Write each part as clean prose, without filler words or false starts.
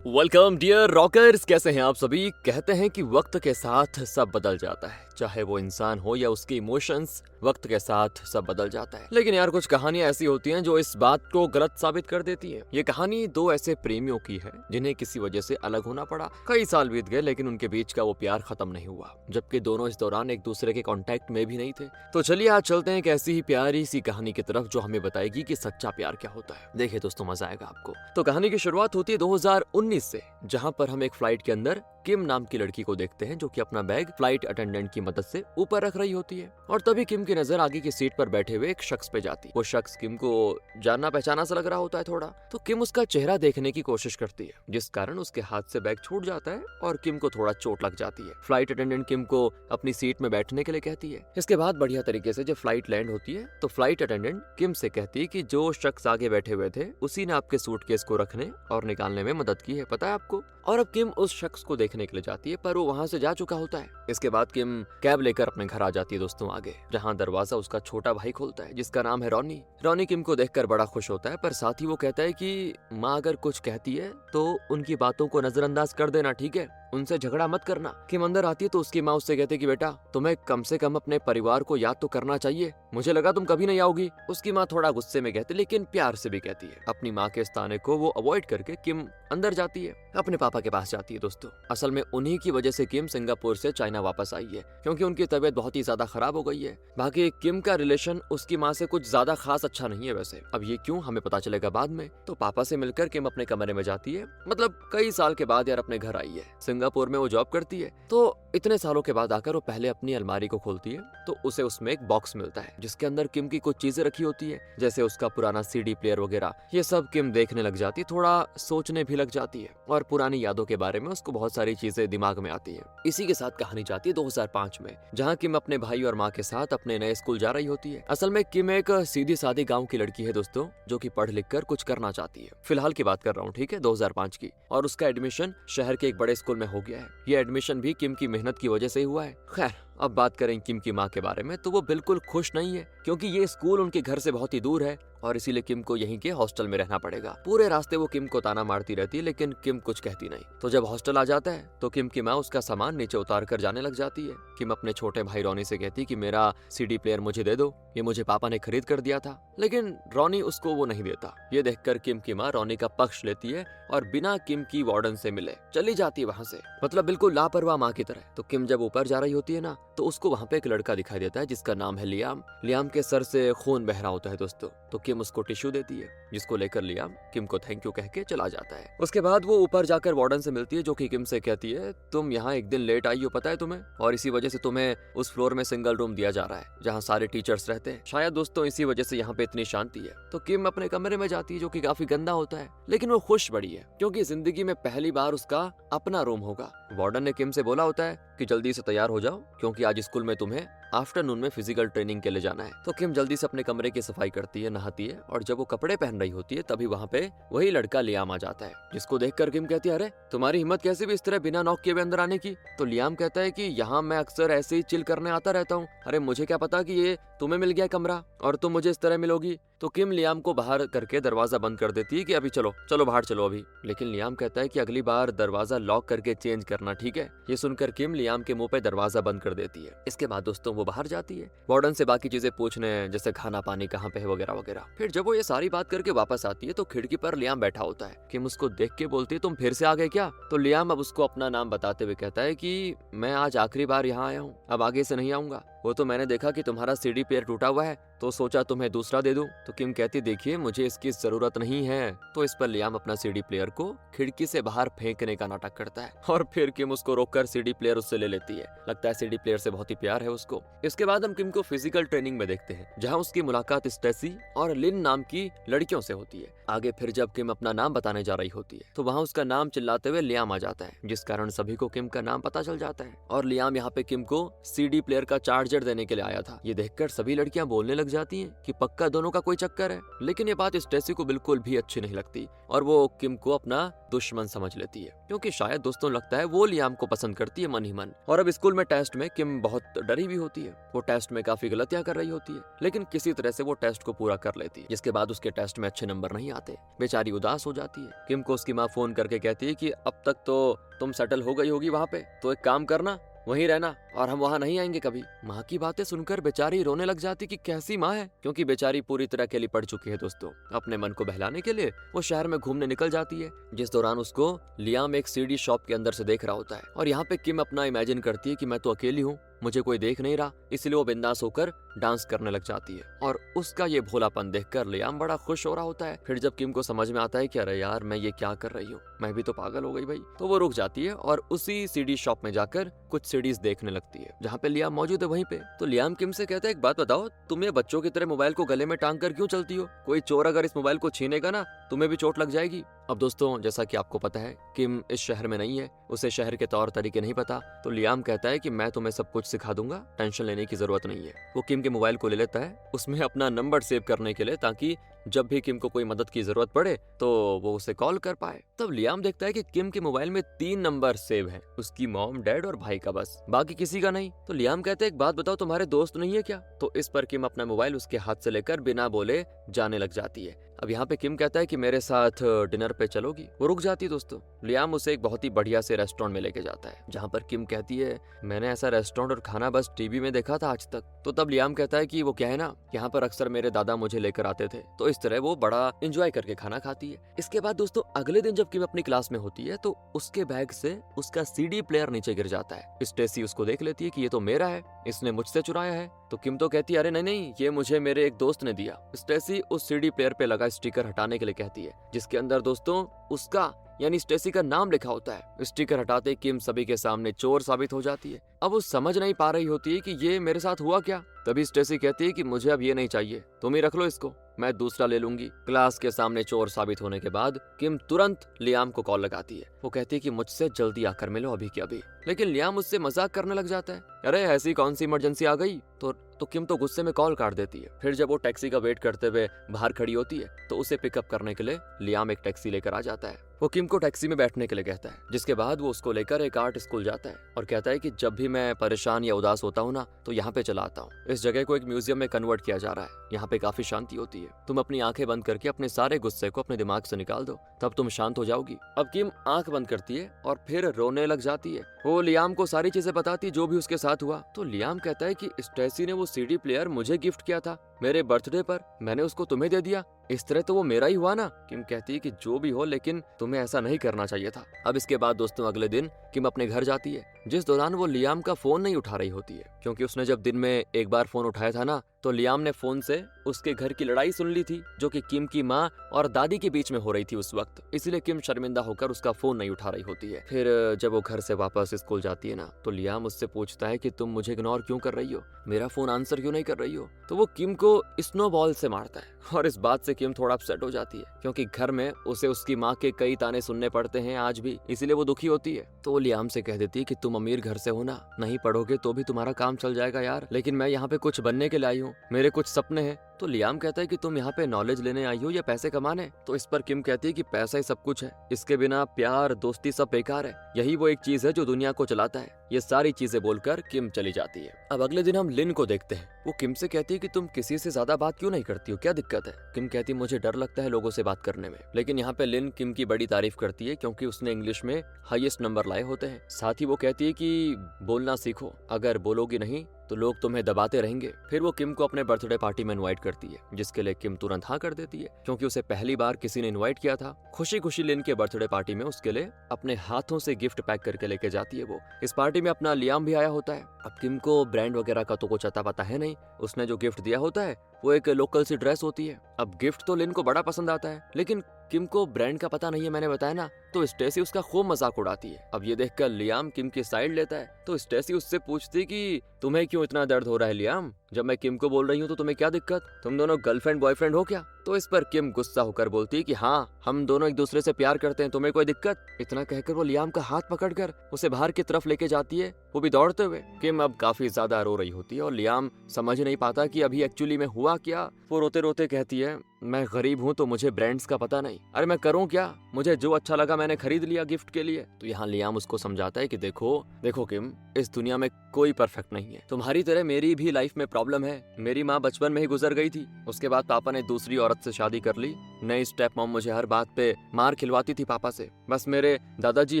Welcome dear rockers, कैसे हैं आप सभी। कहते हैं कि वक्त के साथ सब बदल जाता है, चाहे वो इंसान हो या उसके इमोशंस, वक्त के साथ सब बदल जाता है। लेकिन यार कुछ कहानियां ऐसी होती हैं जो इस बात को गलत साबित कर देती हैं। ये कहानी दो ऐसे प्रेमियों की है जिन्हें किसी वजह से अलग होना पड़ा। कई साल बीत गए लेकिन उनके बीच का वो प्यार खत्म नहीं हुआ, जबकि दोनों इस दौरान एक दूसरे के कांटेक्ट में भी नहीं थे। तो चलिए आज चलते हैं एक ऐसी ही प्यारी सी कहानी की तरफ जो हमें बताएगी कि सच्चा प्यार क्या होता है। देखिए दोस्तों, मजा आएगा आपको। तो कहानी की शुरुआत होती है 2019 से, जहां पर हम एक फ्लाइट के अंदर किम नाम की लड़की को देखते हैं जो कि अपना बैग फ्लाइट अटेंडेंट की मदद से ऊपर रख रही होती है। और तभी किम की नजर आगे की सीट पर बैठे हुए एक शख्स पे जाती है। वो शख्स किम को जानना पहचाना सा लग रहा होता है थोड़ा, तो किम उसका चेहरा देखने की कोशिश करती है, जिस कारण उसके हाथ से बैग छूट जाता है और किम को थोड़ा चोट लग जाती है। फ्लाइट अटेंडेंट किम को अपनी सीट में बैठने के लिए कहती है। इसके बाद बढ़िया तरीके से जब फ्लाइट लैंड होती है तो फ्लाइट अटेंडेंट किम से कहती है कि जो शख्स आगे बैठे हुए थे उसी ने आपके सूटकेस को रखने और निकालने में मदद की है, पता है आपको। और अब किम उस शख्स को देखने के लिए जाती है, पर वो वहां से जा चुका होता है। इसके बाद किम कैब लेकर अपने घर आ जाती है दोस्तों आगे, जहां दरवाजा उसका छोटा भाई खोलता है जिसका नाम है रॉनी। रॉनी किम को देखकर बड़ा खुश होता है, पर साथ ही वो कहता है कि माँ अगर कुछ कहती है तो उनकी बातों को नजरअंदाज कर देना, ठीक है, उनसे झगड़ा मत करना। किम अंदर आती है तो उसकी माँ उससे कहती है कि बेटा तुम्हें कम से कम अपने परिवार को याद तो करना चाहिए, मुझे लगा तुम कभी नहीं आओगी। उसकी माँ थोड़ा गुस्से में कहती लेकिन प्यार से भी कहती है। अपनी माँ के इस ताने को वो अवॉइड करके किम अंदर जाती है, अपने पापा के पास जाती है दोस्तों। असल में उन्हीं की वजह से किम सिंगापुर से चाइना वापस आई है, क्योंकि उनकी तबीयत बहुत ही ज्यादा खराब हो गई है। बाकी किम का रिलेशन उसकी माँ से कुछ ज्यादा खास अच्छा नहीं है वैसे। अब ये क्यों हमें पता चलेगा बाद में। तो पापा से मिलकर किम अपने कमरे में जाती है, मतलब कई साल के बाद यार अपने घर आई है। सिंगापुर में वो जॉब करती है, तो इतने सालों के बाद आकर वो पहले अपनी अलमारी को खोलती है तो उसे उसमें एक बॉक्स मिलता है जिसके अंदर किम की कुछ चीजें रखी होती है, जैसे उसका पुराना सीडी प्लेयर वगैरह। ये सब किम देखने लग जाती, थोड़ा सोचने भी लग जाती है और पुरानी यादों के बारे में उसको बहुत सारी चीजें दिमाग में आती है। इसी के साथ कहानी जाती है 2005 में, जहाँ किम अपने भाई और माँ के साथ अपने नए स्कूल जा रही होती है। असल में किम एक सीधी सादी गाँव की लड़की है दोस्तों, जो की पढ़ लिख कर कुछ करना चाहती है। फिलहाल की बात कर रहा हूँ, ठीक है, 2005 की। और उसका एडमिशन शहर के एक बड़े स्कूल में हो गया है। ये एडमिशन भी किम की मेहनत की वजह से ही हुआ है। खैर, अब बात करें किम की माँ के बारे में, तो वो बिल्कुल खुश नहीं है, क्योंकि ये स्कूल उनके घर से बहुत ही दूर है और इसीलिए किम को यहीं के हॉस्टल में रहना पड़ेगा। पूरे रास्ते वो किम को ताना मारती रहती है लेकिन किम कुछ कहती नहीं। तो जब हॉस्टल आ जाता है तो किम की माँ उसका सामान नीचे उतार कर जाने लग जाती है। किम अपने छोटे भाई रॉनी से कहती कि मेरा सीडी प्लेयर मुझे दे दो, ये मुझे पापा ने खरीद कर दिया था। लेकिन रॉनी उसको वो नहीं देता। ये देखकर किम की माँ रॉनी का पक्ष लेती है और बिना किम की वार्डन से मिले चली जाती है वहां से, मतलब बिल्कुल लापरवाह माँ की तरह। तो किम जब ऊपर जा रही होती है ना, तो उसको वहां पे एक लड़का दिखाई देता है जिसका नाम है लियाम। लियाम के सर से खून बह रहा होता है दोस्तों, तो किम उसको टिश्यू देती है, जिसको लेकर लियाम किम को थैंक यू कह के चला जाता है। उसके बाद वो ऊपर जाकर वार्डन से मिलती है, जो कि किम से कहती है तुम यहाँ एक दिन लेट आई हो, पता है तुम्हें, और इसी वजह से तुम्हें उस फ्लोर में सिंगल रूम दिया जा रहा है जहाँ सारे टीचर्स रहते हैं। शायद दोस्तों इसी वजह से यहाँ पे इतनी शांति है। तो किम अपने कमरे में जाती है, जो कि काफी गंदा होता है, लेकिन वो खुश बड़ी है क्योंकि जिंदगी में पहली बार उसका अपना रूम होगा। वार्डन ने किम से बोला होता है कि जल्दी से तैयार हो जाओ, क्योंकि आज स्कूल में तुम्हें आफ्टरनून में फिजिकल ट्रेनिंग के लिए जाना है। तो किम जल्दी से अपने कमरे की सफाई करती है, नहाती है, और जब वो कपड़े पहन रही होती है तभी वहाँ पे वही लड़का लियाम आ जाता है, जिसको देखकर किम कहती है अरे तुम्हारी हिम्मत कैसे भी इस तरह बिना नॉक किए अंदर आने की। तो लियाम कहता है कि यहाँ मैं अक्सर ऐसे ही चिल करने आता रहता हूँ, अरे मुझे क्या पता कि ये तुम्हें मिल गया कमरा और तुम मुझे इस तरह मिलोगी। तो किम लियाम को बाहर करके दरवाजा बंद कर देती है कि अभी चलो चलो बाहर चलो अभी। लेकिन लियाम कहता है कि अगली बार दरवाजा लॉक करके चेंज करना, ठीक है। ये सुनकर किम लियाम के मुंह पे दरवाजा बंद कर देती है। इसके बाद दोस्तों वो बाहर जाती है वार्डन से बाकी चीजें पूछने, जैसे खाना पानी कहाँ पे है वगैरह वगैरह। फिर जब वो ये सारी बात करके वापस आती है तो खिड़की पर लियाम बैठा होता है। किम उसको देख के बोलती है तुम फिर से आ गए क्या। तो लियाम अब उसको अपना नाम बताते हुए कहता है कि मैं आज आखिरी बार यहाँ आया हूँ, अब आगे से नहीं आऊंगा। वो तो मैंने देखा कि तुम्हारा सीडी प्लेयर टूटा हुआ है तो सोचा तुम्हें दूसरा दे दूं। तो किम कहती देखिए मुझे इसकी जरूरत नहीं है। तो इस पर लियाम अपना सीडी प्लेयर को खिड़की से बाहर फेंकने का नाटक करता है और फिर किम उसको रोककर सीडी प्लेयर उससे ले लेती है। लगता है सीडी प्लेयर से बहुत ही प्यार है उसको। इसके बाद हम किम को फिजिकल ट्रेनिंग में देखते हैं, जहाँ उसकी मुलाकात स्टेसी और लिन नाम की लड़कियों से होती है। आगे फिर जब किम अपना नाम बताने जा रही होती है तो वहाँ उसका नाम चिल्लाते हुए लियाम आ जाता है, जिस कारण सभी को किम का नाम पता चल जाता है। और लियाम यहाँ पे किम को सीडी प्लेयर का चार्जर देने के लिए आया था। ये देखकर सभी लड़कियां बोलने लग जाती हैं कि पक्का दोनों का कोई चक्कर है। लेकिन ये बात स्टेसी को बिल्कुल भी अच्छी नहीं लगती और वो किम को अपना दुश्मन समझ लेती है, क्योंकि शायद दोस्तों लगता है वो लियाम को पसंद करती है मन ही मन। और अब स्कूल में टेस्ट में किम बहुत डरी भी होती है। वो टेस्ट में काफी गलतियां कर रही होती है, लेकिन किसी तरह से वो टेस्ट को पूरा कर लेती है, जिसके बाद उसके टेस्ट में अच्छे नंबर नहीं आते। बेचारी उदास हो जाती है। किम को उसकी माँ फोन करके कहती है कि अब तक तो तुम सेटल हो गई होगी वहाँ पे, तो एक काम करना, वहीं रहना और हम वहाँ नहीं आएंगे कभी। माँ की बातें सुनकर बेचारी रोने लग जाती कि कैसी माँ है, क्योंकि बेचारी पूरी तरह अकेली पड़ चुकी है दोस्तों। अपने मन को बहलाने के लिए वो शहर में घूमने निकल जाती है, जिस दौरान उसको लियाम एक सीडी शॉप के अंदर से देख रहा होता है। और यहाँ पे किम अपना इमेजिन करती है कि मैं तो अकेली हूँ, मुझे कोई देख नहीं रहा, इसलिए वो बिंदास होकर डांस करने लग जाती है। और उसका ये भोलापन देखकर लियाम बड़ा खुश हो रहा होता है। फिर जब किम को समझ में आता है कि अरे यार मैं ये क्या कर रही हूँ, मैं भी तो पागल हो गई भाई, तो वो रुक जाती है और उसी सीडी शॉप में जाकर कुछ सीडीज देखने लगती है जहाँ पे लियाम मौजूद है वहीं पे। तो लियाम किम से कहता है एक बात बताओ, तुम ये बच्चों की तरह मोबाइल को गले में टांग कर क्यों चलती हो? कोई चोर अगर इस मोबाइल को छीनेगा ना, तुम्हें भी चोट लग जाएगी। अब दोस्तों जैसा कि आपको पता है किम इस शहर में नहीं है, उसे शहर के तौर तरीके नहीं पता। तो लियाम कहता है कि मैं तुम्हें सब कुछ सिखा दूंगा, टेंशन लेने की जरूरत नहीं है। वो किम के मोबाइल को ले लेता है, उसमें अपना नंबर सेव करने के लिए, ताकि जब भी किम को कोई मदद की जरूरत पड़े तो वो उसे कॉल कर पाए। तब लियाम देखता है कि किम के मोबाइल में 3 नंबर सेव हैं, उसकी मॉम, डैड और भाई का, बस बाकी किसी का नहीं। तो लियाम कहते हैं एक बात बताओ, तुम्हारे दोस्त नहीं है क्या? तो इस पर किम अपना मोबाइल उसके हाथ से लेकर बिना बोले जाने लग जाती है। अब यहाँ पे किम कहता है कि मेरे साथ डिनर पे चलोगी? वो रुक जाती है दोस्तों। लियाम उसे एक बहुत ही बढ़िया से रेस्टोरेंट में लेके जाता है, जहाँ पर किम कहती है मैंने ऐसा रेस्टोरेंट और खाना बस टीवी में देखा था आज तक। तो तब लियाम कहता है कि वो क्या है ना, यहाँ पर अक्सर मेरे दादा मुझे लेकर आते थे। तो इस तरह वो बड़ा एंजॉय करके खाना खाती है। इसके बाद दोस्तों अगले दिन जब किम अपनी क्लास में होती है तो उसके बैग से उसका सीडी प्लेयर नीचे गिर जाता है। स्टेसी उसको देख लेती है कि ये तो मेरा है, इसने मुझसे चुराया है। तो किम तो कहती है अरे नहीं नहीं, ये मुझे मेरे एक दोस्त ने दिया। स्टेसी उस सीडी प्लेयर पे लगा स्टिकर हटाने के लिए कहती है, जिसके अंदर दोस्तों उसका यानी स्टेसी का नाम लिखा होता है। स्टिकर हटाते किम सभी के सामने चोर साबित हो जाती है। अब वो समझ नहीं पा रही होती है कि ये मेरे साथ हुआ क्या। तभी स्टेसी कहती है कि मुझे अब ये नहीं चाहिए, तुम ही रख लो इसको, मैं दूसरा ले लूंगी। क्लास के सामने चोर साबित होने के बाद किम तुरंत लियाम को कॉल लगाती है। वो कहती है कि मुझसे जल्दी आकर मिलो अभी के अभी। लेकिन लियाम उससे मजाक करने लग जाता है, अरे ऐसी कौन सी इमरजेंसी आ गई। तो किम तो गुस्से में कॉल काट देती है। फिर जब वो टैक्सी का वेट करते हुए बाहर खड़ी होती है तो उसे पिकअप करने के लिए लियाम एक टैक्सी लेकर आ जाता है। वो किम को टैक्सी में बैठने के लिए कहता है, जिसके बाद वो उसको लेकर एक आर्ट स्कूल जाता है और कहता है कि जब भी मैं परेशान या उदास होता हूँ ना, तो यहाँ पे चला आता हूँ। इस जगह को एक म्यूजियम में कन्वर्ट किया जा रहा है, यहाँ पे काफी शांति होती है। तुम अपनी आंखें बंद करके अपने सारे गुस्से को अपने दिमाग से निकाल दो, तब तुम शांत हो जाओगी। अब किम आंख बंद करती है और फिर रोने लग जाती है। वो लियाम को सारी चीजें बताती है जो भी उसके साथ हुआ। तो लियाम कहता है कि स्टेसी ने वो सीडी प्लेयर मुझे गिफ्ट किया था मेरे बर्थडे पर, मैंने उसको तुम्हें दे दिया, इस तरह तो वो मेरा ही हुआ ना। किम कहती है कि जो भी हो, लेकिन तुम्हें ऐसा नहीं करना चाहिए था। अब इसके बाद दोस्तों अगले दिन किम अपने घर जाती है, जिस दौरान वो लियाम का फोन नहीं उठा रही होती है, क्योंकि उसने जब दिन में एक बार फोन उठाया था ना, तो लियाम ने फोन से उसके घर की लड़ाई सुन ली थी, जो कि किम की माँ और दादी के बीच में हो रही थी उस वक्त। इसलिए किम शर्मिंदा होकर उसका फोन नहीं उठा रही होती है। फिर जब वो घर से वापस स्कूल जाती है ना, तो लियाम उससे पूछता है कि तुम मुझे इग्नोर क्यों कर रही हो, मेरा फोन आंसर क्यों नहीं कर रही हो। तो वो किम को स्नोबॉल से मारता है और इस बात से किम थोड़ा अपसेट हो जाती है, क्योंकि घर में उसे उसकी माँ के कई ताने सुनने पड़ते हैं आज भी, इसीलिए वो दुखी होती है। तो वो लियाम से कह देती है कि तुम अमीर घर से हो ना, नहीं पढ़ोगे तो भी तुम्हारा काम चल जाएगा यार, लेकिन मैं यहाँ पे कुछ बनने के लिए आई हूँ, मेरे कुछ सपने हैं। तो लियाम कहता है कि तुम यहाँ पे नॉलेज लेने आई हो या पैसे कमाने। तो इस पर किम कहती है कि पैसा ही सब कुछ है, इसके बिना प्यार दोस्ती सब बेकार है, यही वो एक चीज है जो दुनिया को चलाता है। ये सारी चीजें बोलकर किम चली जाती है। अब अगले दिन हम लिन को देखते हैं। वो किम से कहती है कि तुम किसी से ज्यादा बात क्यों नहीं करती हो, क्या दिक्कत है। किम कहती है मुझे डर लगता है लोगों से बात करने में। लेकिन यहाँ पे लिन किम की बड़ी तारीफ करती है, क्योंकि उसने इंग्लिश में हाईएस्ट नंबर लाए होते हैं। साथ ही वो कहती है कि बोलना सीखो, अगर बोलोगी नहीं तो लोग तुम्हें दबाते रहेंगे। फिर वो किम को अपने बर्थडे पार्टी में इनवाइट करती है, जिसके लिए किम तुरंत हाँ कर देती है, क्योंकि उसे पहली बार किसी ने इनवाइट किया था। खुशी खुशी लिन के बर्थडे पार्टी में उसके लिए अपने हाथों से गिफ्ट पैक करके लेके जाती है वो। इस पार्टी में अपना लियाम भी आया होता है। अब किम को ब्रांड वगैरह का तो कुछ अता पता है नहीं, उसने जो गिफ्ट दिया होता है वो एक लोकल सी ड्रेस होती है। अब गिफ्ट तो लिन को बड़ा पसंद आता है, लेकिन किम को ब्रांड का पता नहीं है, मैंने बताया ना, तो स्टेसी उसका खूब मजाक उड़ाती है। अब ये देखकर लियाम किम की साइड लेता है तो स्टेसी उससे पूछती कि तुम्हें क्यों इतना दर्द हो रहा है लियाम, जब मैं किम को बोल रही हूँ तो तुम्हें क्या दिक्कत, तुम दोनों गर्लफ्रेंड बॉयफ्रेंड हो क्या। तो इस पर किम गुस्सा होकर बोलती है कि हाँ, हम दोनों एक दूसरे से प्यार करते हैं, तुम्हें कोई दिक्कत। इतना कहकर वो लियाम का हाथ पकड़कर उसे बाहर की तरफ लेके जाती है, वो भी दौड़ते हुए। किम अब काफी ज्यादा रो रही होती है और लियाम समझ नहीं पाता कि अभी एक्चुअली में हुआ क्या। वो रोते रोते कहती है, मैं गरीब हूँ तो मुझे ब्रांड्स का पता नहीं, अरे मैं करूँ क्या, मुझे जो अच्छा लगा मैंने खरीद लिया गिफ्ट के लिए। तो यहाँ लियाम उसको समझाता है कि देखो देखो किम, इस दुनिया में कोई परफेक्ट नहीं है, तुम्हारी तरह मेरी भी लाइफ में प्रॉब्लम है। मेरी माँ बचपन में ही गुजर गई थी, उसके बाद पापा ने दूसरी औरत से शादी कर ली। नई स्टेप मॉम मुझे हर बात पे मार खिलवाती थी पापा से। बस मेरे दादाजी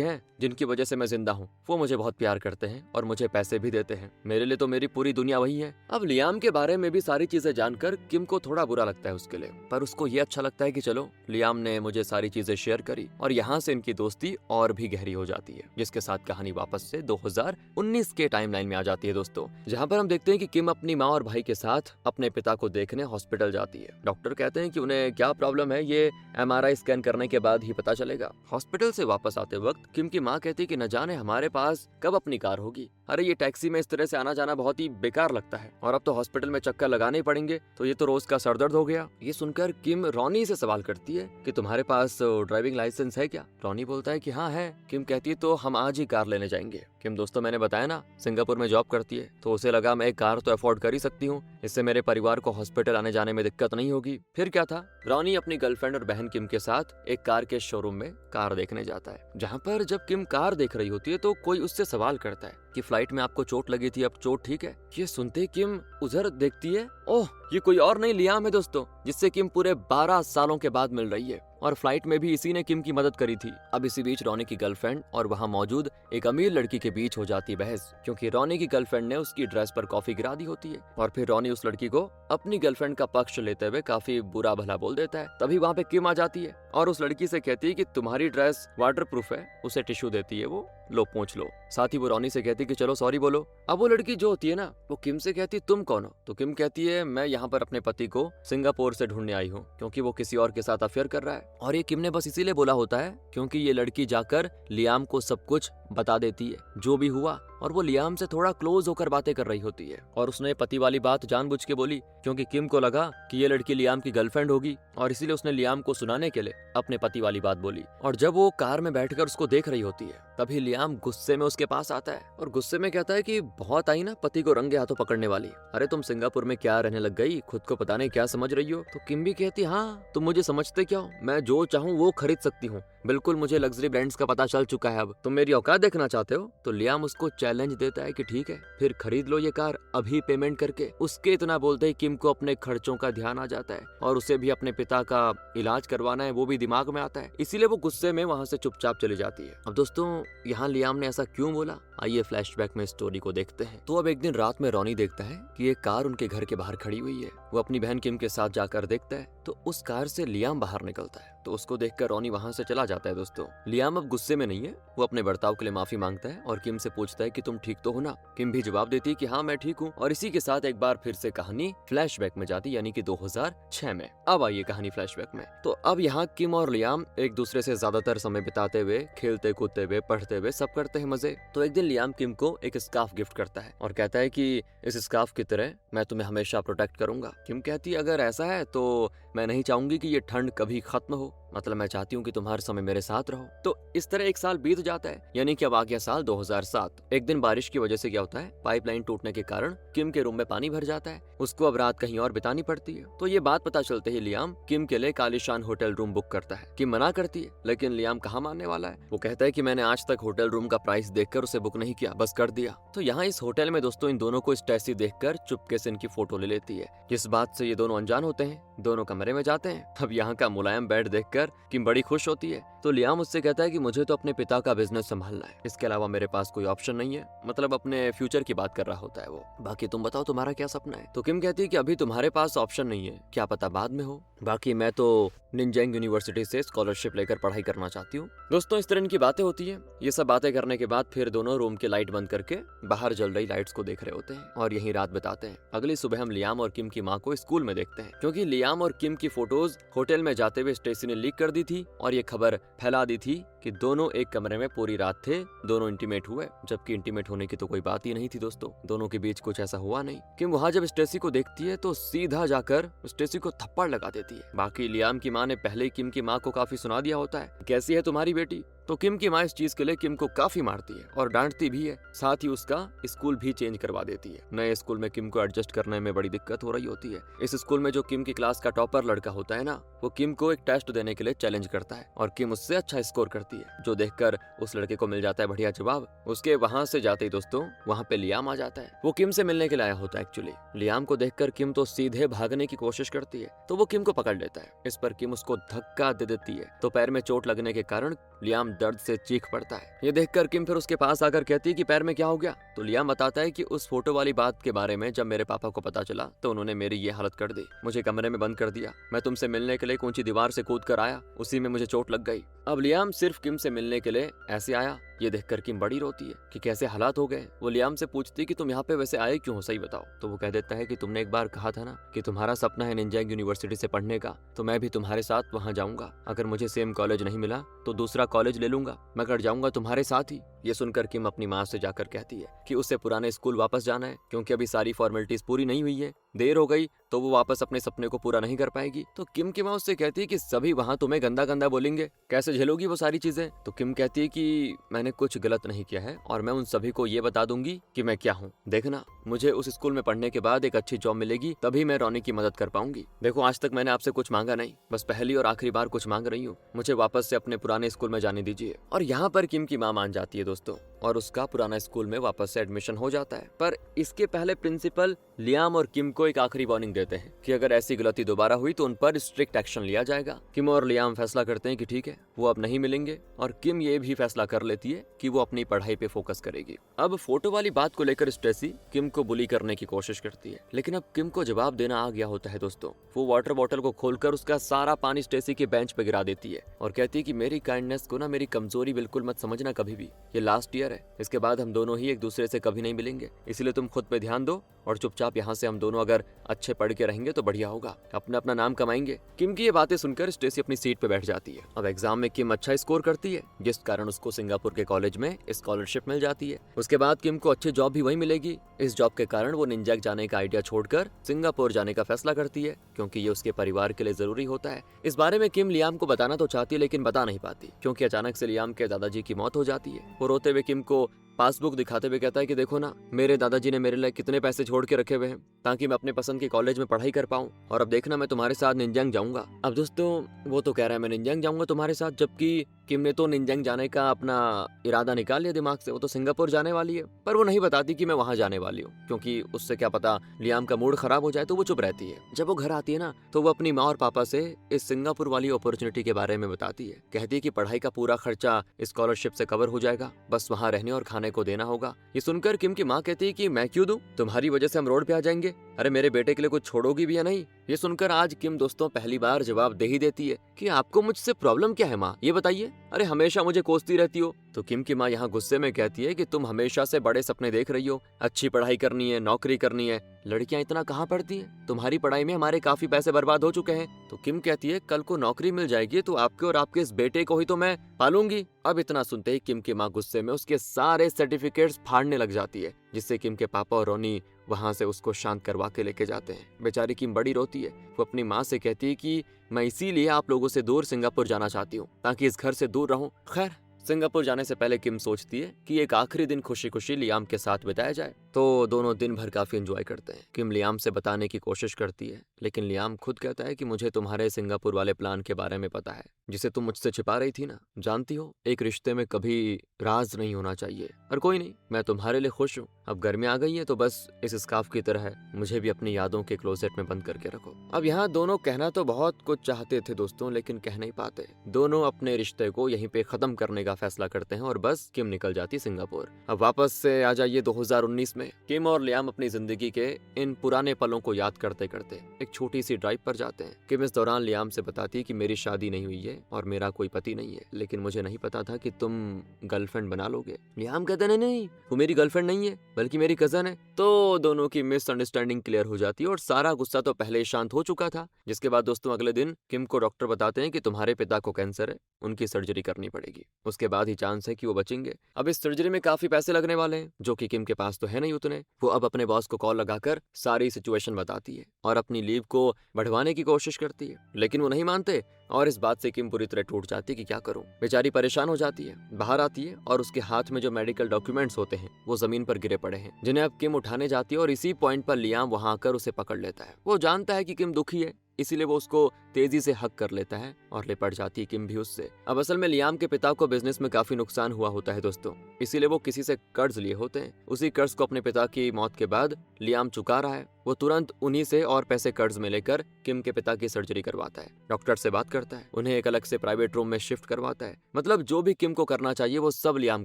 हैं जिनकी वजह से मैं जिंदा हूँ, वो मुझे बहुत प्यार करते हैं और मुझे पैसे भी देते हैं, मेरे लिए तो मेरी पूरी दुनिया वही है। अब लियाम के बारे में भी सारी चीजें जानकर किम को थोड़ा बुरा लगता है उसके लिए, पर उसको ये अच्छा लगता है कि चलो लियाम ने मुझे सारी चीजें शेयर करी और यहाँ से इनकी दोस्ती और भी गहरी हो जाती है। जिसके साथ कहानी वापस से 2019 के टाइमलाइन में आ जाती है दोस्तों, जहाँ पर हम देखते हैं कि किम अपनी माँ और भाई के साथ अपने पिता को देखने हॉस्पिटल जाती है। डॉक्टर कहते हैं कि उन्हें क्या प्रॉब्लम है ये MRI स्कैन करने के बाद ही पता चलेगा। हॉस्पिटल से वापस आते वक्त किम की माँ कहती है कि न जाने हमारे पास कब अपनी कार होगी, अरे ये टैक्सी में इस तरह से आना जाना बहुत ही बेकार लगता है और अब तो हॉस्पिटल में चक्कर लगाने ही पड़ेंगे, तो ये तो रोज का सरदर्द हो गया। ये सुनकर किम रॉनी से सवाल करती है कि तुम्हारे पास ड्राइविंग लाइसेंस है क्या। रॉनी बोलता है कि हाँ है। किम कहती है तो हम आज ही कार लेने जाएंगे। किम दोस्तों मैंने बताया ना सिंगापुर में जॉब करती है, तो उसे लगा मैं एक कार तो अफोर्ड कर ही सकती हूँ, इससे मेरे परिवार को हॉस्पिटल आने जाने में दिक्कत नहीं होगी। फिर क्या था, रॉनी अपनी गर्लफ्रेंड और बहन किम के साथ एक कार के शोरूम में कार देखने जाता है, जहाँ पर जब किम कार देख रही होती है तो कोई उससे सवाल करता है कि फ्लाइट में आपको चोट लगी थी, अब चोट ठीक है। ये सुनते किम उधर देखती है, ओह ये कोई और नहीं लियाम है दोस्तों, जिससे किम पूरे 12 सालों के बाद मिल रही है और फ्लाइट में भी इसी ने किम की मदद करी थी। अब इसी बीच रॉनी की गर्लफ्रेंड और वहाँ मौजूद एक अमीर लड़की के बीच हो जाती बहस, क्योंकि रॉनी की गर्लफ्रेंड ने उसकी ड्रेस पर कॉफी गिरा दी होती है और फिर रॉनी उस लड़की को अपनी गर्लफ्रेंड का पक्ष लेते हुए काफी बुरा भला बोल देता है। तभी वहाँ पे किम आ जाती है और उस लड़की से कहती है कि तुम्हारी ड्रेस वाटर प्रूफ है, उसे टिश्यू देती है, वो लो पूछ लो। साथ ही वो रॉनी से कहती है कि चलो सॉरी बोलो। अब वो लड़की जो होती है ना, वो किम से कहती तुम कौन हो, तो किम कहती है मैं यहाँ पर अपने पति को सिंगापुर से ढूंढने आई हूँ, क्योंकि वो किसी और के साथ अफेयर कर रहा है। और ये किम ने बस इसीलिए बोला होता है क्योंकि ये लड़की जाकर लियाम को सब कुछ बता देती है जो भी हुआ, और वो लियाम से थोड़ा क्लोज होकर बातें कर रही होती है। और उसने पति वाली बात जानबूझ के बोली क्योंकि किम को लगा कि ये लड़की लियाम की गर्लफ्रेंड होगी, और इसीलिए उसने लियाम को सुनाने के लिए अपने पति वाली बात बोली। और जब वो कार में बैठकर उसको देख रही होती है तभी लियाम गुस्से में उसके पास आता है और गुस्से में कहता है कि बहुत आई ना पति को रंगे हाथों पकड़ने वाली, अरे तुम सिंगापुर में क्या रहने लग गई, खुद को पता नहीं क्या समझ रही हो। तो किम भी कहती हाँ तुम मुझे समझते क्या हो, मैं जो चाहूँ वो खरीद सकती हूँ, बिल्कुल मुझे लग्जरी ब्रांड्स का पता चल चुका है, अब तुम मेरी औकात देखना चाहते हो। तो लियाम उसको चैलेंज देता है कि ठीक है फिर खरीद लो ये कार अभी पेमेंट करके। उसके इतना बोलते ही किम को अपने खर्चों का ध्यान आ जाता है और उसे भी अपने पिता का इलाज करवाना है, वो भी दिमाग में आता है, इसीलिए वो गुस्से में वहाँ से चुपचाप चली जाती है। अब दोस्तों यहाँ लियाम ने ऐसा क्यों बोला, आइए फ्लैशबैक में स्टोरी को देखते हैं। तो अब एक दिन रात में रॉनी देखता है कि एक कार उनके घर के बाहर खड़ी हुई है। वो अपनी बहन किम के साथ जाकर देखता है तो उस कार से लियाम बाहर निकलता है, तो उसको देखकर रॉनी वहां से चला जाता है। दोस्तों लियाम अब गुस्से में नहीं है, वो अपने बर्ताव के लिए माफी मांगता है और किम से पूछता है कि तुम ठीक तो हो ना। किम भी जवाब देती है कि हाँ मैं ठीक हूँ। और इसी के साथ एक बार फिर से कहानी फ्लैशबैक में जाती, यानी कि 2006 में। अब आइए कहानी फ्लैशबैक में। तो अब यहाँ किम और लियाम एक दूसरे से ज्यादातर समय बिताते हुए, खेलते कूदते हुए, पढ़ते हुए सब करते हैं मजे। तो एक दिन लियाम किम को एक स्कार्फ गिफ्ट करता है और कहता है कि इस स्कार्फ की तरह मैं तुम्हें हमेशा प्रोटेक्ट करूंगा। किम कहती है अगर ऐसा है तो मैं नहीं चाहूंगी कि ये ठंड कभी खत्म हो, मतलब मैं चाहती हूँ कि तुम हर समय मेरे साथ रहो। तो इस तरह एक साल बीत जाता है, यानी कि अब आ गया साल 2007। एक दिन बारिश की वजह से क्या होता है, पाइपलाइन टूटने के कारण किम के रूम में पानी भर जाता है, उसको अब रात कहीं और बितानी पड़ती है। तो ये बात पता चलते ही लियाम किम के लिए कालीशान होटल रूम बुक करता है। किम मना करती है, लेकिन लियाम कहाँ मानने वाला है। वो कहता है कि मैंने आज तक होटल रूम का प्राइस देखकर उसे बुक नहीं किया, बस कर दिया। तो यहाँ इस होटल में दोस्तों इन दोनों को स्टैसी देखकर चुपके से इनकी फोटो ले लेती है, जिस बात से ये दोनों अनजान होते हैं। दोनों कमरे में जाते हैं। अब यहाँ का मुलायम बेड देखकर किम बड़ी खुश होती है। तो लियाम उससे कहता है कि मुझे तो अपने पिता का बिजनेस संभालना है, इसके अलावा मेरे पास कोई ऑप्शन नहीं है। मतलब अपने फ्यूचर की बात कर रहा होता है वो। बाकी तुम बताओ तुम्हारा क्या सपना है। तो किम कहती है कि अभी तुम्हारे पास ऑप्शन नहीं है, क्या पता बाद में हो। बाकी मैं तो निंजांग यूनिवर्सिटी से स्कॉलरशिप लेकर पढ़ाई करना चाहती हूँ। दोस्तों इस तरह की बातें होती है। ये सब बातें करने के बाद फिर दोनों रूम की लाइट बंद करके बाहर जल रही लाइट्स को देख रहे होते हैं और यहीं रात बिताते हैं। अगली सुबह हम लियाम और किम की माँ को स्कूल में देखते हैं, क्योंकि लियाम और किम की फोटोज होटल में जाते हुए स्टेसी ने लीक कर दी थी और ये खबर फैला दी थी कि दोनों एक कमरे में पूरी रात थे, दोनों इंटीमेट हुए, जबकि इंटीमेट होने की तो कोई बात ही नहीं थी दोस्तों। दोनों के बीच कुछ ऐसा हुआ नहीं। किम वहाँ जब स्टेसी को देखती है तो सीधा जाकर स्टेसी को थप्पड़ लगा देती है। बाकी लियाम की माँ ने पहले ही किम की माँ को काफी सुना दिया होता है, कैसी है तुम्हारी बेटी। तो किम की माँ इस चीज के लिए किम को काफी मारती है और डांटती भी है, साथ ही उसका स्कूल भी चेंज करवा देती है। नए स्कूल में किम को एडजस्ट करने में बड़ी दिक्कत हो रही होती है। इस स्कूल में जो किम की क्लास का टॉपर लड़का होता है ना, वो किम को एक टेस्ट देने के लिए चैलेंज करता है और किम उससे अच्छा स्कोर करती है, जो देखकर उस लड़के को मिल जाता है बढ़िया जवाब। उसके वहां से जाते ही दोस्तों वहां पे लियाम आ जाता है। वो किम से मिलने के लिए आया होता है एक्चुअली। लियाम को देखकर किम तो सीधे भागने की कोशिश करती है, तो वो किम को पकड़ लेता है। इस पर किम उसको धक्का दे देती है, तो पैर में चोट लगने के कारण लियाम दर्द से चीख पड़ता है। ये देखकर किम फिर उसके पास आकर कहती है कि पैर में क्या हो गया। तो लियाम बताता है कि उस फोटो वाली बात के बारे में जब मेरे पापा को पता चला तो उन्होंने मेरी ये हालत कर दी, मुझे कमरे में बंद कर दिया। मैं तुमसे मिलने के लिए एक ऊंची दीवार से कूद कर आया, उसी में मुझे चोट लग गई। अब लियाम सिर्फ किम से मिलने के लिए ऐसे आया। ये देखकर किम बड़ी रोती है कि कैसे हालात हो गए। वो लियाम से पूछती कि तुम यहाँ पे वैसे आए क्यों हो, सही बताओ। तो वो कह देता है कि तुमने एक बार कहा था ना कि तुम्हारा सपना है निंजांग यूनिवर्सिटी से पढ़ने का, तो मैं भी तुम्हारे साथ वहाँ जाऊंगा। अगर मुझे सेम कॉलेज नहीं मिला तो दूसरा कॉलेज ले लूंगा, मगर जाऊंगा तुम्हारे साथ ही। ये सुनकर किम अपनी माँ से जाकर कहती है कि उसे पुराने स्कूल वापस जाना है, क्योंकि अभी सारी फॉर्मेलिटीज पूरी नहीं हुई है, देर हो गई तो वो वापस अपने सपने को पूरा नहीं कर पाएगी। तो किम की माँ उससे कहती है कि सभी वहाँ तुम्हें गंदा गंदा बोलेंगे, कैसे झेलोगी वो सारी चीजें। तो किम कहती है कि मैंने कुछ गलत नहीं किया है और मैं उन सभी को ये बता दूंगी कि मैं क्या हूँ। देखना, मुझे उस स्कूल में पढ़ने के बाद एक अच्छी जॉब मिलेगी, तभी मैं रोनी की मदद कर पाऊंगी। देखो, आज तक मैंने आपसे कुछ मांगा नहीं, बस पहली और आखिरी बार कुछ मांग रही हूँ, मुझे वापस से अपने पुराने स्कूल में जाने दीजिए। और यहाँ पर किम की माँ मान जाती है दोस्तों, और उसका पुराना स्कूल में वापस से एडमिशन हो जाता है। पर इसके पहले प्रिंसिपल लियाम और किम को एक आखिरी वार्निंग देते हैं कि अगर ऐसी गलती दोबारा हुई तो उन पर स्ट्रिक्ट एक्शन लिया जाएगा। किम और लियाम फैसला करते हैं कि ठीक है, वो अब नहीं मिलेंगे, और किम ये भी फैसला कर लेती है कि वो अपनी पढ़ाई पे फोकस करेगी। अब फोटो वाली बात को लेकर स्टेसी किम को बुली करने की कोशिश करती है, लेकिन अब किम को जवाब देना आ गया होता है दोस्तों। वो वाटर बॉटल को खोलकर उसका सारा पानी स्टेसी के बेंच पे गिरा देती है और कहती है कि मेरी काइंडनेस को ना मेरी कमजोरी बिल्कुल मत समझना कभी भी। ये लास्ट ईयर है, इसके बाद हम दोनों ही एक दूसरे से कभी नहीं मिलेंगे, इसलिए तुम खुद पे ध्यान दो और चुपचाप यहाँ से हम दोनों अगर अच्छे पढ़ के रहेंगे तो बढ़िया होगा, अपना अपना नाम कमाएंगे। किम की ये बातें सुनकर स्टेसी अपनी सीट पे बैठ जाती है। अब एग्जाम में किम अच्छा स्कोर करती है, जिस कारण उसको सिंगापुर के कॉलेज में स्कॉलरशिप मिल जाती है। उसके बाद किम को अच्छी जॉब भी वही मिलेगी। इस जॉब के कारण वो निंजाक जाने का आइडिया छोड़कर सिंगापुर जाने का फैसला करती है, क्योंकि ये उसके परिवार के लिए जरूरी होता है। इस बारे में किम लियाम को बताना तो चाहती है, लेकिन बता नहीं पाती, क्योंकि अचानक से लियाम के दादाजी की मौत हो जाती है। वो रोते हुए किम को पासबुक दिखाते हुए कहता है कि देखो ना, मेरे दादाजी ने मेरे लिए कितने पैसे छोड़ के रखे हुए हैं ताकि मैं अपने पसंद के कॉलेज में पढ़ाई कर पाऊं, और अब देखना मैं तुम्हारे साथ निंजांग जाऊंगा। अब दोस्तों वो तो कह रहा है मैं निंजांग जाऊंगा तुम्हारे साथ, जबकि किम ने तो निंजांग जाने का अपना इरादा निकाल लिया दिमाग से, वो तो सिंगापुर जाने वाली है। पर वो नहीं बताती कि मैं वहां जाने वाली हूँ, क्योंकि उससे क्या पता लियाम का मूड खराब हो जाए, तो वो चुप रहती है। जब वो घर आती है ना, तो वो अपनी माँ और पापा से इस सिंगापुर वाली अपॉर्चुनिटी के बारे में बताती है। कहती है कि पढ़ाई का पूरा खर्चा स्कॉलरशिप से कवर हो जाएगा, बस वहाँ रहने और खाने को देना होगा। ये सुनकर किम की माँ कहती है कि मैं क्यों दूं, तुम्हारी वजह से हम रोड पे आ जाएंगे, अरे मेरे बेटे के लिए कुछ छोड़ोगी भी या नहीं। ये सुनकर आज किम दोस्तों पहली बार जवाब दे ही देती है कि आपको मुझसे प्रॉब्लम क्या है माँ, ये बताइए, अरे हमेशा मुझे कोसती रहती हो। तो किम की माँ यहाँ गुस्से में कहती है कि तुम हमेशा से बड़े सपने देख रही हो, अच्छी पढ़ाई करनी है, नौकरी करनी है, लड़कियां इतना कहाँ पढ़ती हैं, तुम्हारी पढ़ाई में हमारे काफी पैसे बर्बाद हो चुके हैं। तो किम कहती है कल को नौकरी मिल जाएगी तो आपके और आपके इस बेटे को ही तो मैं पालूंगी। अब इतना सुनते ही किम की माँ गुस्से में उसके सारे सर्टिफिकेट्स फाड़ने लग जाती है, जिससे किम के पापा और रोनी वहां से उसको शांत करवा के लेके जाते हैं। बेचारी किम बड़ी रोती है। वो अपनी माँ से कहती है कि मैं इसीलिए आप लोगों से दूर सिंगापुर जाना चाहती हूँ, ताकि इस घर से दूर रहूं। खैर, सिंगापुर जाने से पहले किम सोचती है कि एक आखिरी दिन खुशी खुशी लियाम के साथ बिताया जाए। तो दोनों दिन भर काफी एंजॉय करते हैं। किम लियाम से बताने की कोशिश करती है, लेकिन लियाम खुद कहता है कि मुझे तुम्हारे सिंगापुर वाले प्लान के बारे में पता है, जिसे तुम मुझसे छिपा रही थी ना। जानती हो, एक रिश्ते में कभी राज नहीं होना चाहिए। और कोई नहीं, मैं तुम्हारे लिए खुश हूँ। अब गर्मी आ गई है तो बस इस स्कार्फ की तरह मुझे भी अपनी यादों के क्लोजेट में बंद करके रखो। अब यहाँ दोनों कहना तो बहुत कुछ चाहते थे दोस्तों, लेकिन कह नहीं पाते। दोनों अपने रिश्ते को यहीं पे खत्म करने का फैसला करते हैं और बस किम निकल जाती सिंगापुर। अब वापस से आ जाइए 2019 में। किम और लियाम अपनी जिंदगी के इन पुराने पलों को याद करते करते एक छोटी सी ड्राइव पर जाते हैं। किम इस दौरान लियाम से बताती है कि मेरी शादी नहीं हुई है और मेरा कोई पति नहीं है, लेकिन मुझे नहीं पता था कि तुम गर्लफ्रेंड बना लोगे। लियाम कहते नहीं नहीं, वो मेरी गर्लफ्रेंड नहीं है बल्कि मेरी कजन है। तो दोनों की मिसअंडरस्टैंडिंग क्लियर हो जाती है और सारा गुस्सा तो पहले ही शांत हो चुका था। जिसके बाद दोस्तों अगले दिन किम को डॉक्टर बताते हैं कि तुम्हारे पिता को कैंसर है, उनकी सर्जरी करनी पड़ेगी। उसके बाद ही चांस है कि वो बचेंगे। अब इस सर्जरी में काफी पैसे लगने वाले हैं, जो कि किम के पास तो है नहीं उतने। वो अब अपने बॉस को कॉल लगाकर सारी सिचुएशन बताती है और अपनी लीव को बढ़वाने की कोशिश करती है, लेकिन वो नहीं मानते और इस बात से किम पूरी तरह टूट जाती है कि क्या करूं। बेचारी परेशान हो जाती है, बाहर आती है और उसके हाथ में जो मेडिकल डॉक्यूमेंट्स होते हैं वो जमीन पर गिरे पड़े हैं, जिन्हें अब किम उठाने जाती है और इसी पॉइंट पर लियाम वहां आकर उसे पकड़ लेता है। वो जानता है कि किम दुखी है, इसीलिए वो उसको तेजी से हक कर लेता है और लिपट जाती है किम भी उससे। अब असल में लियाम के पिता को बिजनेस में काफी नुकसान हुआ होता है दोस्तों, इसीलिए वो किसी से कर्ज लिए होते हैं। उसी कर्ज को अपने पिता की मौत के बाद लियाम चुका रहा है। वो तुरंत उन्हीं से और पैसे कर्ज में लेकर किम के पिता की सर्जरी करवाता है, डॉक्टर से बात करता है, उन्हें एक अलग से प्राइवेट रूम में शिफ्ट करवाता है। मतलब जो भी किम को करना चाहिए वो सब लियाम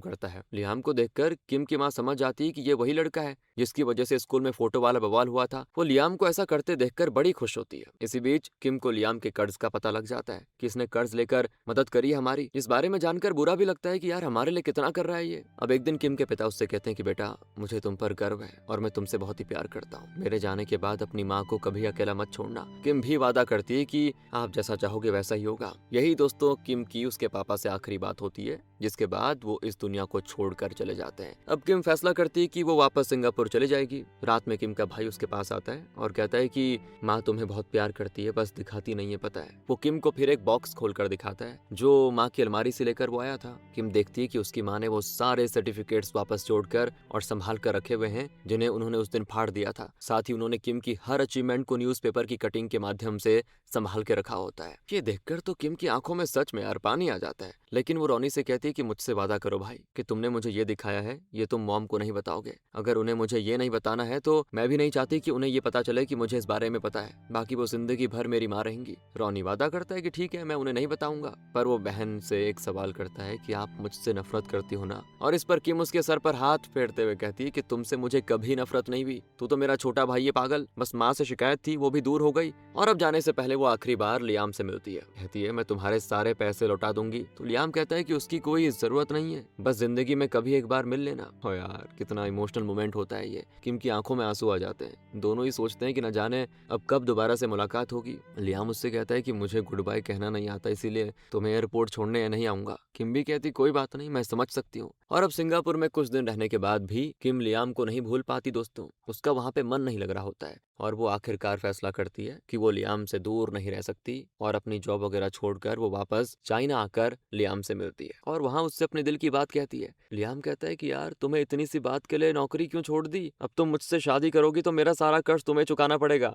करता है। लियाम को देखकर किम की माँ समझ जाती है कि ये वही लड़का है जिसकी वजह से स्कूल में फोटो वाला बवाल हुआ था। वो लियाम को ऐसा करते देखकर बड़ी खुश होती है। इसी बीच किम को लियाम के कर्ज का पता लग जाता है कि इसने कर्ज लेकर मदद करी हमारी। इस बारे में जानकर बुरा भी लगता है कि यार हमारे लिए कितना कर रहा है ये। अब एक दिन किम के पिता उससे कहते हैं कि बेटा मुझे तुम पर गर्व है और मैं तुमसे बहुत ही प्यार करता हूँ। मेरे जाने के बाद अपनी माँ को कभी अकेला मत छोड़ना। किम भी वादा करती है कि आप जैसा चाहोगे वैसा ही होगा। यही दोस्तों किम की उसके पापा से आखिरी बात होती है, जिसके बाद वो इस दुनिया को छोड़कर चले जाते हैं। अब किम फैसला करती है कि वो वापस सिंगापुर चले जाएगी। रात में किम का भाई उसके पास आता है और कहता है कि माँ तुम्हें बहुत प्यार करती है, बस दिखाती नहीं है पता है। वो किम को फिर एक बॉक्स खोलकर दिखाता है जो माँ की अलमारी से लेकर वो आया था। किम देखती है कि उसकी माँ ने वो सारे सर्टिफिकेट्स वापस जोड़कर और संभाल कर रखे हुए हैं जिन्हें उन्होंने उस दिन फाड़ दिया था। साथ ही उन्होंने किम की हर अचीवमेंट को न्यूज़पेपर की कटिंग के माध्यम से संभाल के रखा होता है। ये देखकर तो किम की आंखों में सच में यार पानी आ जाता है, लेकिन वो रोनी से कहती है कि मुझसे वादा करो भाई कि तुमने मुझे ये दिखाया है ये तुम मॉम को नहीं बताओगे। अगर उन्हें मुझे ये नहीं बताना है तो मैं भी नहीं चाहती कि उन्हें ये पता चले कि मुझे इस बारे में पता है। बाकी वो जिंदगी भर मेरी माँ रहेंगी। रोनी वादा करता है कि ठीक है मैं उन्हें नहीं बताऊंगा, पर वो बहन से एक सवाल करता है कि आप मुझसे नफरत करती हो ना। और इस पर किम उसके सर पर हाथ फेरते हुए कहती है कि तुमसे मुझे कभी नफरत नहीं हुई, तू तो मेरा छोटा भाई है पागल। बस माँ से शिकायत थी वो भी दूर हो गई। और अब जाने से पहले वो आखिरी बार लियाम से मिलती है, कहती है मैं तुम्हारे सारे पैसे लौटा दूंगी। तो लियाम कहता है कि उसकी कोई जरूरत नहीं है, बस जिंदगी में कभी एक बार मिल लेना। हो यार कितना इमोशनल मोमेंट होता है ये। किम की आंखों में आंसू आ जाते हैं। दोनों ही सोचते हैं कि न जाने अब कब दोबारा से मुलाकात होगी। लियाम उससे कहता है कि मुझे गुड बाय कहना नहीं आता, इसीलिए तुम्हें एयरपोर्ट छोड़ने नहीं आऊंगा। किम भी कहती कोई बात नहीं मैं समझ सकती हूँ। और अब सिंगापुर में कुछ दिन रहने के बाद भी किम लियाम को नहीं भूल पाती दोस्तों। उसका वहां पे मन नहीं लग रहा होता है और वो आखिरकार फैसला करती है कि वो लियाम से दूर नहीं रह सकती और अपनी जॉब वगैरह छोड़कर वो वापस चाइना आकर लियाम से मिलती है और वहां उससे अपने दिल की बात कहती है। लियाम कहता है कि यार तुम्हें इतनी सी बात के लिए नौकरी क्यों छोड़ दी? अब तुम मुझसे शादी करोगी तो मेरा सारा कर्ज तुम्हें चुकाना पड़ेगा।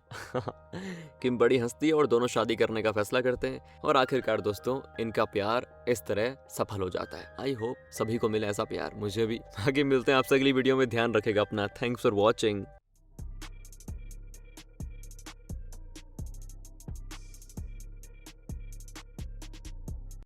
किम बड़ी हंसती है और दोनों शादी करने का फैसला करते हैं और आखिरकार दोस्तों इनका प्यार इस तरह सफल हो जाता है। आई होप सभी को मिले ऐसा प्यार, मुझे भी। आगे मिलते हैं आपसे अगली वीडियो में। ध्यान रखेगा अपना। Thanks for watching.